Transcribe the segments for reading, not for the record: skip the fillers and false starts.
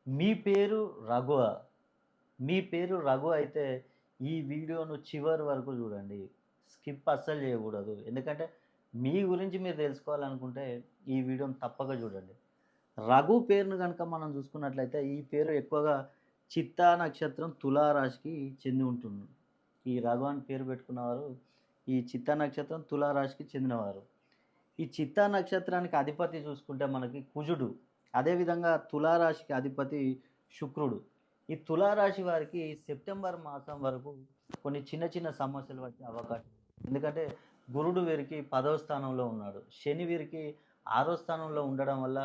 మీ పేరు రఘువ. మీ పేరు రఘు అయితే ఈ వీడియోను చివరి వరకు చూడండి. స్కిప్ అస్సలు చేయకూడదు. ఎందుకంటే మీ గురించి మీరు తెలుసుకోవాలనుకుంటే ఈ వీడియోని తప్పక చూడండి. రఘు పేరును గనుక మనం చూసుకున్నట్లయితే ఈ పేరు ఎక్కువగా చిత్తా నక్షత్రం తులా రాశికి చెంది ఉంటుంది. ఈ రఘు అని పేరు పెట్టుకున్నవారు ఈ చిత్తా నక్షత్రం తులా రాశికి చెందినవారు. ఈ చిత్తా నక్షత్రానికి అధిపతి చూసుకుంటే మనకి కుజుడు. అదేవిధంగా తులారాశికి అధిపతి శుక్రుడు. ఈ తులారాశి వారికి సెప్టెంబర్ మాసం వరకు కొన్ని చిన్న చిన్న సమస్యలు వచ్చే అవకాశం. ఎందుకంటే గురుడు వీరికి 10వ స్థానంలో ఉన్నాడు. శని వీరికి 6వ స్థానంలో ఉండడం వల్ల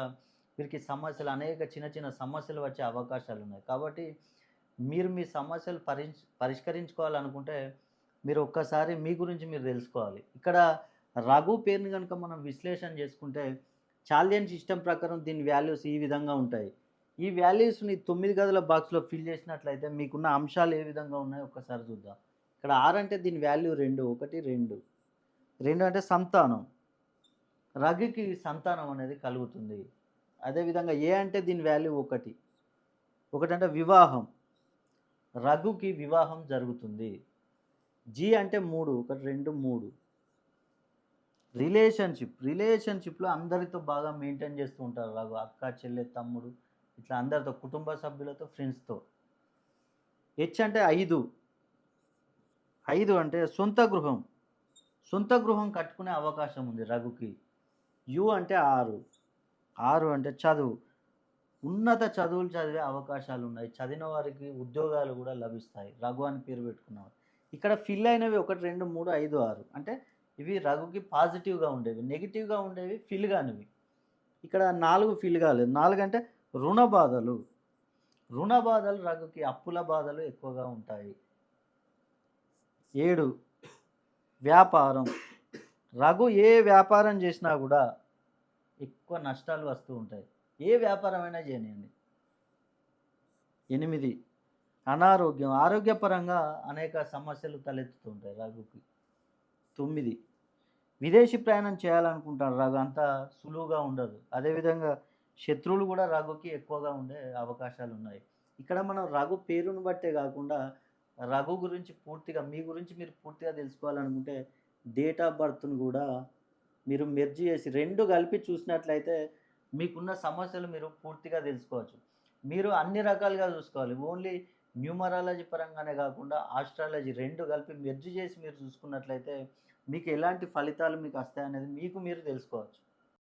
వీరికి సమస్యలు అనేక చిన్న చిన్న సమస్యలు వచ్చే అవకాశాలు ఉన్నాయి. కాబట్టి మీరు మీ సమస్యలు పరిష్కరించుకోవాలనుకుంటే మీరు ఒక్కసారి మీ గురించి మీరు తెలుసుకోవాలి. ఇక్కడ రఘు పేరుని గనుక మనం విశ్లేషణ చేసుకుంటే చాలియన్ సిస్టమ్ ప్రకారం దీని వాల్యూస్ ఈ విధంగా ఉంటాయి. ఈ వాల్యూస్‌ని 9 గదుల బాక్స్‌లో ఫిల్ చేసినట్లయితే మీకున్న అంశాలు ఏ విధంగా ఉన్నాయో ఒక్కసారి చూద్దాం. ఇక్కడ 6 అంటే దీని వాల్యూ 2. 1, 2. 2 అంటే సంతానం. రఘుకి సంతానం అనేది కలుగుతుంది. అదేవిధంగా ఏ అంటే దీని వాల్యూ 1. 1 అంటే వివాహం. రఘుకి వివాహం జరుగుతుంది. జీ అంటే 3. 1, 2, 3. రిలేషన్‌షిప్‌లో అందరితో బాగా మెయింటైన్ చేస్తూ ఉంటారు రఘు. అక్క, చెల్లె, తమ్ముడు ఇట్లా అందరితో కుటుంబ సభ్యులతో, ఫ్రెండ్స్‌తో. హెచ్ అంటే 5. 5 అంటే సొంత గృహం. సొంత గృహం కట్టుకునే అవకాశం ఉంది రఘుకి. యు అంటే 6. 6 అంటే చదువు. ఉన్నత చదువులు చదివే అవకాశాలు ఉన్నాయి. చదివిన వారికి ఉద్యోగాలు కూడా లభిస్తాయి. రఘు అని పేరు పెట్టుకున్నవారు. ఇక్కడ ఫిల్ అయినవి 1, 2, 3, 5, 6 అంటే ఇవి రఘుకి పాజిటివ్‌గా ఉండేవి. నెగెటివ్‌గా ఉండేవి ఫిల్ కానివి. ఇక్కడ 4 ఫిల్ కాలేదు. 4 అంటే రుణ బాధలు. రుణ బాధలు రఘుకి అప్పుల బాధలు ఎక్కువగా ఉంటాయి. 7 వ్యాపారం. రఘు ఏ వ్యాపారం చేసినా కూడా ఎక్కువ నష్టాలు వస్తూ ఉంటాయి. ఏ వ్యాపారమైనా చేయనియండి. 8 అనారోగ్యం. ఆరోగ్యపరంగా అనేక సమస్యలు తలెత్తుతుంటాయి రఘుకి. 9 విదేశీ ప్రయాణం చేయాలనుకుంటారు రఘు. అంత సులువుగా ఉండదు. అదేవిధంగా శత్రువులు కూడా రఘుకి ఎక్కువగా ఉండే అవకాశాలు ఉన్నాయి. ఇక్కడ మనం రఘు పేరును బట్టే కాకుండా రఘు గురించి పూర్తిగా మీ గురించి మీరు పూర్తిగా తెలుసుకోవాలనుకుంటే డేట్ ఆఫ్ బర్త్‌ను కూడా మీరు మెర్జ్ చేసి 2 కలిపి చూసినట్లయితే మీకున్న సమస్యలు మీరు పూర్తిగా తెలుసుకోవచ్చు. మీరు అన్ని రకాలుగా చూసుకోవాలి. ఓన్లీ న్యూమరాలజీ పరంగానే కాకుండా ఆస్ట్రాలజీ 2 కలిపి మెర్జ్ చేసి మీరు చూసుకున్నట్లయితే మీకు ఎలాంటి ఫలితాలు మీకు వస్తాయనేది మీకు మీరు తెలుసుకోవచ్చు.